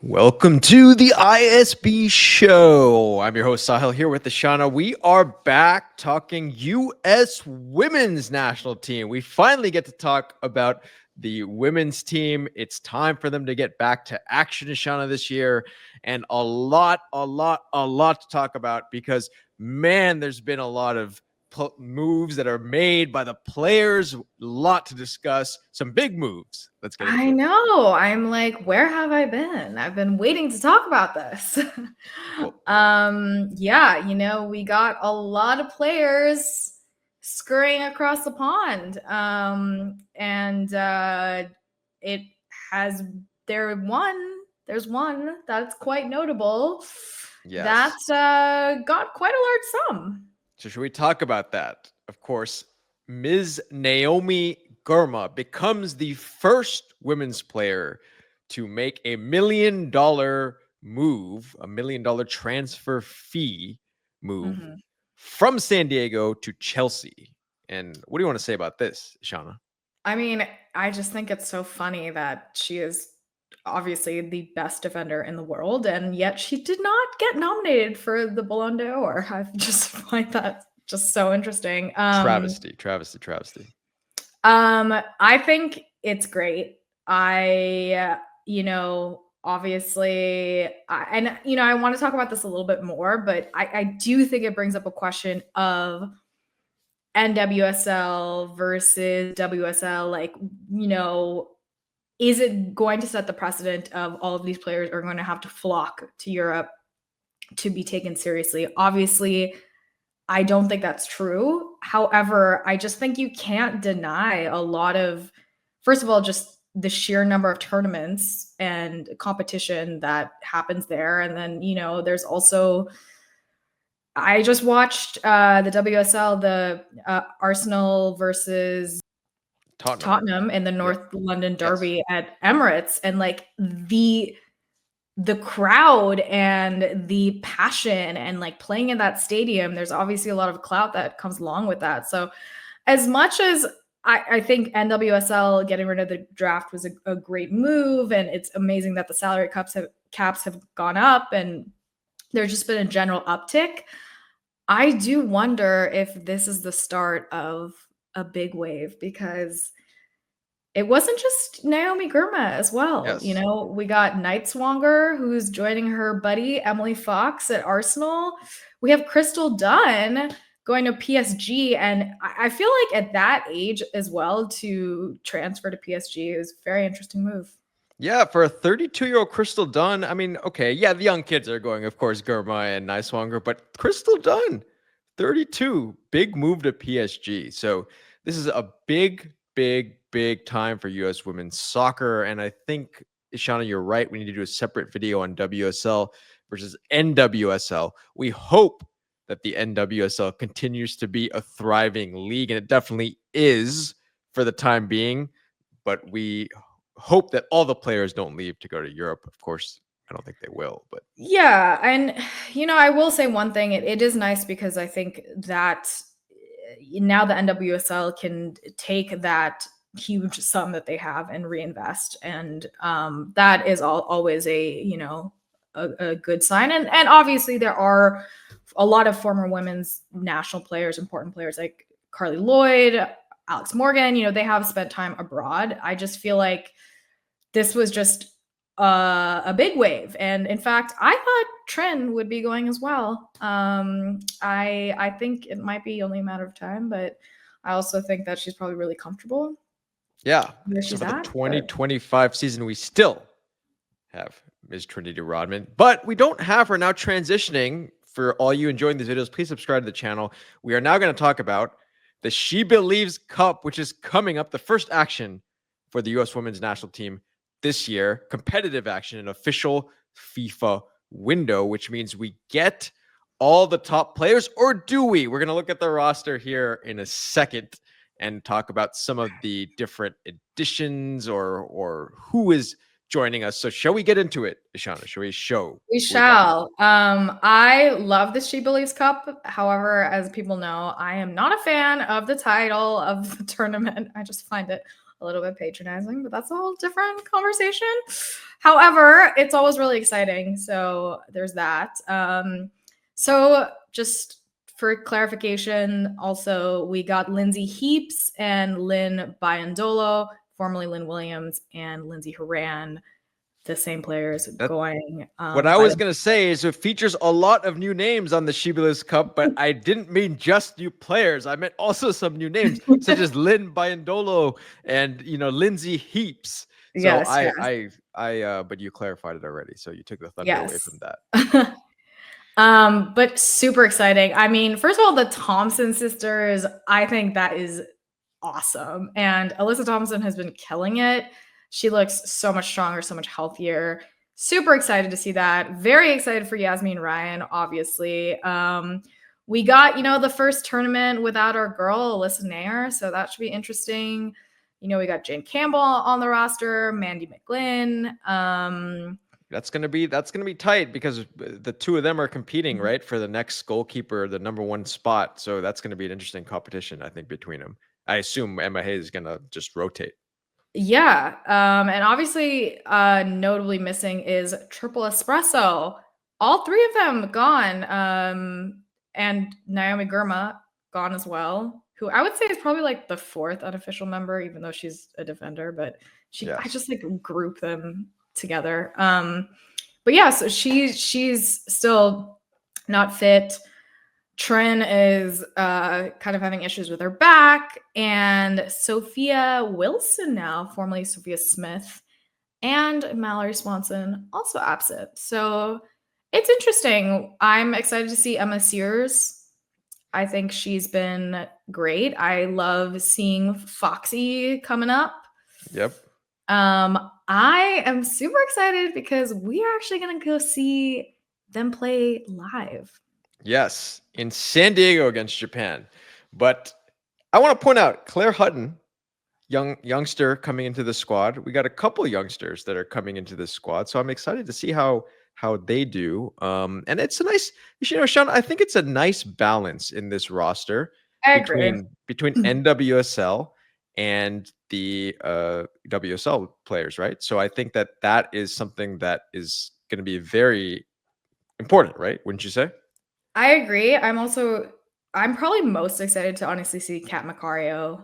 Welcome to the ISB show. I'm your host Sahil here with Ishana. We are back talking U.S. women's national team. We finally get to talk about the women's team. It's time for them to get back to action, Ishana, this year, and a lot to talk about because, man, there's been a lot of moves that are made by the players. A lot to discuss. Some big moves. Let's get into it. I know. I'm like, where have I been? I've been waiting to talk about this. Yeah, we got a lot of players scurrying across the pond. It has there's one that's quite notable. Yes. That got quite a large sum. So should we talk about that? Of course, Ms. Naomi Girma becomes the first women's player to make $1 million move, $1 million transfer fee move from San Diego to Chelsea. And what do you want to say about this, Ishana? I mean, I just think it's so funny that she is obviously the best defender in the world, and yet she did not get nominated for the Ballon d'Or. I just find that just so interesting. Travesty. I think it's great. Obviously, I want to talk about this a little bit more, but I do think it brings up a question of NWSL versus WSL. Like, is it going to set the precedent of all of these players are going to have to flock to Europe to be taken seriously? Obviously, I don't think that's true. However, I just think you can't deny a lot of, first of all, just the sheer number of tournaments and competition that happens there. And then, there's also, I just watched the WSL, the Arsenal versus Tottenham in the North London derby at Emirates, and like the crowd and the passion and like playing in that stadium, there's obviously a lot of clout that comes along with that. So as much as I think NWSL getting rid of the draft was a great move, and it's amazing that the salary caps have gone up and there's just been a general uptick, I do wonder if this is the start of a big wave, because it wasn't just Naomi Girma as well. Yes. We got Nighswonger, who's joining her buddy Emily Fox at Arsenal. We have Crystal Dunn going to PSG. And I feel like at that age as well, to transfer to PSG is a very interesting move. Yeah, for a 32-year-old Crystal Dunn, I mean, okay, yeah, the young kids are going, of course, Girma and Nighswonger, but Crystal Dunn, 32, big move to PSG. So this is a big time for U.S. women's soccer. And I think, Ishana, you're right. We need to do a separate video on WSL versus NWSL. We hope that the NWSL continues to be a thriving league, and it definitely is for the time being. But we hope that all the players don't leave to go to Europe. Of course, I don't think they will, but yeah. And I will say one thing, it is nice because I think that now the NWSL can take that huge sum that they have and reinvest, and that is always a good sign. And obviously there are a lot of former women's national players, important players like Carly Lloyd, Alex Morgan, they have spent time abroad. I just feel like this was just a big wave. And in fact, I thought Trin would be going as well. I think it might be only a matter of time, but I also think that she's probably really comfortable. Yeah. Where So she's for the at, 2025 season, we still have Ms. Trinity Rodman, but we don't have her now. Transitioning, for all you enjoying these videos, please subscribe to the channel. We are now going to talk about the SheBelieves Cup, which is coming up, the first action for the U.S. women's national team this year. Competitive action, an official FIFA window, which means we get all the top players, or do we? We're going to look at the roster here in a second and talk about some of the different additions or who is joining us. So shall we get into it, Ishana? Shall we show? We shall. I love the SheBelieves Cup. However, as people know, I am not a fan of the title of the tournament. I just find it a little bit patronizing, but that's a whole different conversation. However, it's always really exciting. So there's that. So just for clarification, also we got Lindsay Heaps and Lynn Biondolo, formerly Lynn Williams, and Lindsay Horan, the same players going. What I was going to say is it features a lot of new names on the SheBelieves Cup, but I didn't mean just new players. I meant also some new names, such as Lynn Biondolo and, Lindsay Heaps. So yes. but you clarified it already. So you took the thunder away from that. But super exciting. I mean, first of all, the Thompson sisters, I think that is awesome. And Alyssa Thompson has been killing it. She looks so much stronger, so much healthier. Super excited to see that. Very excited for Yasmin Ryan, obviously. We got, the first tournament without our girl, Alyssa Nair. So that should be interesting. We got Jane Campbell on the roster, Mandy McGlynn. That's gonna be tight because the two of them are competing, right, for the next goalkeeper, the number one spot. So that's gonna be an interesting competition, I think, between them. I assume Emma Hayes is gonna just rotate. Yeah. And obviously, notably missing is Triple Espresso. All three of them gone. And Naomi Girma gone as well, who I would say is probably like the fourth unofficial member, even though she's a defender, but I just like group them together. But yeah, so she's still not fit. Trin is kind of having issues with her back, and Sophia Wilson now, formerly Sophia Smith, and Mallory Swanson also absent. So it's interesting. I'm excited to see Emma Sears. I think she's been great. I love seeing Foxy coming up. Yep. I am super excited because we are actually going to go see them play live. Yes, in San Diego against Japan. But I want to point out Claire Hutton, youngster coming into the squad. We got a couple youngsters that are coming into this squad, so I'm excited to see how they do. And it's a nice, Sean, I think it's a nice balance in this roster between NWSL and the WSL players, right? So I think that is something that is going to be very important, right? Wouldn't you say? I agree. I'm probably most excited to honestly see Kat Macario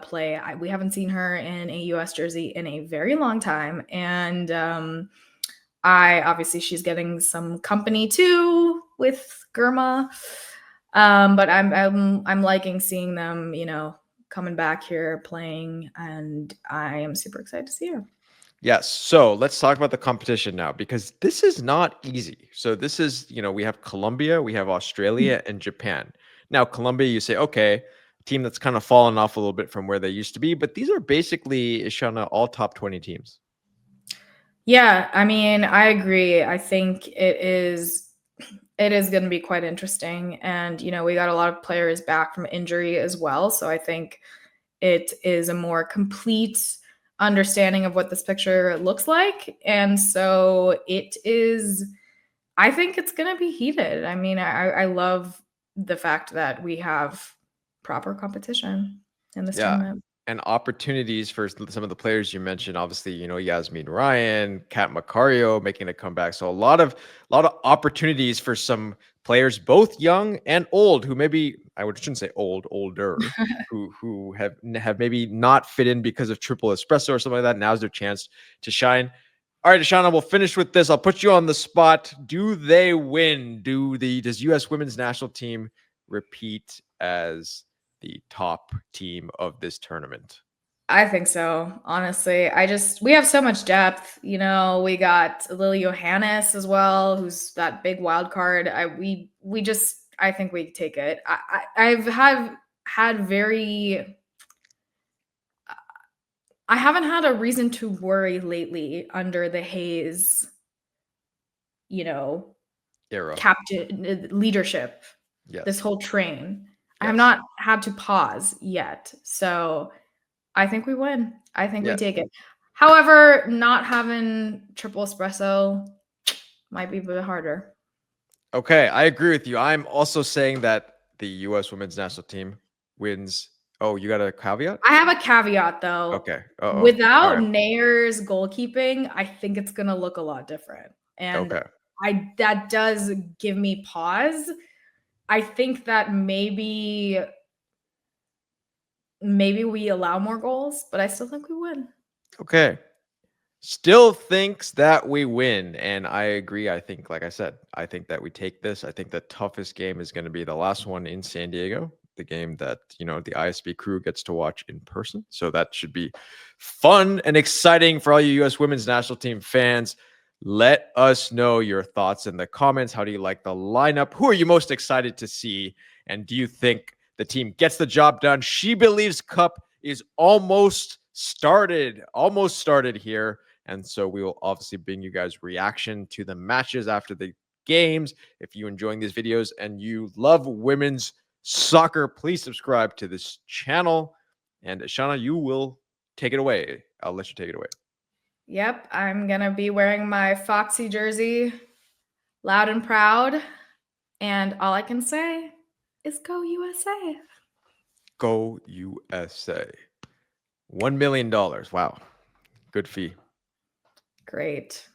play. We haven't seen her in a US jersey in a very long time. And obviously she's getting some company too with Girma. But I'm liking seeing them, coming back here playing, and I am super excited to see her. Yes. So let's talk about the competition now, because this is not easy. So this is, we have Colombia, we have Australia, and Japan. Now, Colombia, you say, okay, team that's kind of fallen off a little bit from where they used to be, but these are basically, Ishana, all top 20 teams. Yeah, I mean, I agree. I think it is going to be quite interesting. And, we got a lot of players back from injury as well. So I think it is a more complete understanding of what this picture looks like. And so I think it's going to be heated. I mean, I love the fact that we have proper competition in this tournament. And opportunities for some of the players you mentioned, obviously, Yasmin Ryan, Kat Macario making a comeback. So a lot of opportunities for some players, both young and old, who maybe shouldn't say older, who have maybe not fit in because of Triple Espresso or something like that. Now's their chance to shine. All right, Ashana, we'll finish with this. I'll put you on the spot. Do they win? Does U.S. women's national team repeat as the top team of this tournament? I think so. Honestly, we have so much depth. We got Lily Johannes as well, who's that big wild card. I think we take it. I haven't had a reason to worry lately under the Hayes, era captain leadership. Yes. This whole train. Yes. I have not had to pause yet. So I think we win. I think we take it. However, not having Triple Espresso might be a bit harder. Okay, I agree with you. I'm also saying that the U.S. women's national team wins Oh, you got a caveat? I have a caveat though. Okay. Uh-oh. All Without right. Nayer's goalkeeping, I think it's gonna look a lot different. And Okay. that does give me pause. I think that maybe we allow more goals, but I still think we win. Okay. Still thinks that we win. And I agree. I think, like I said, I think that we take this. I think the toughest game is going to be the last one in San Diego, the game that, the ISB crew gets to watch in person. So that should be fun and exciting for all you US women's national team fans. Let us know your thoughts in the comments. How do you like the lineup? Who are you most excited to see? And do you think the team gets the job done? SheBelieves Cup is almost started here. And so we will obviously bring you guys reaction to the matches after the games. If you're enjoying these videos and you love women's soccer, please subscribe to this channel. And Shauna, you will take it away. I'll let you take it away. Yep, I'm going to be wearing my Foxy jersey, loud and proud. And all I can say is go USA. Go USA. $1 million. Wow. Good fee. Great.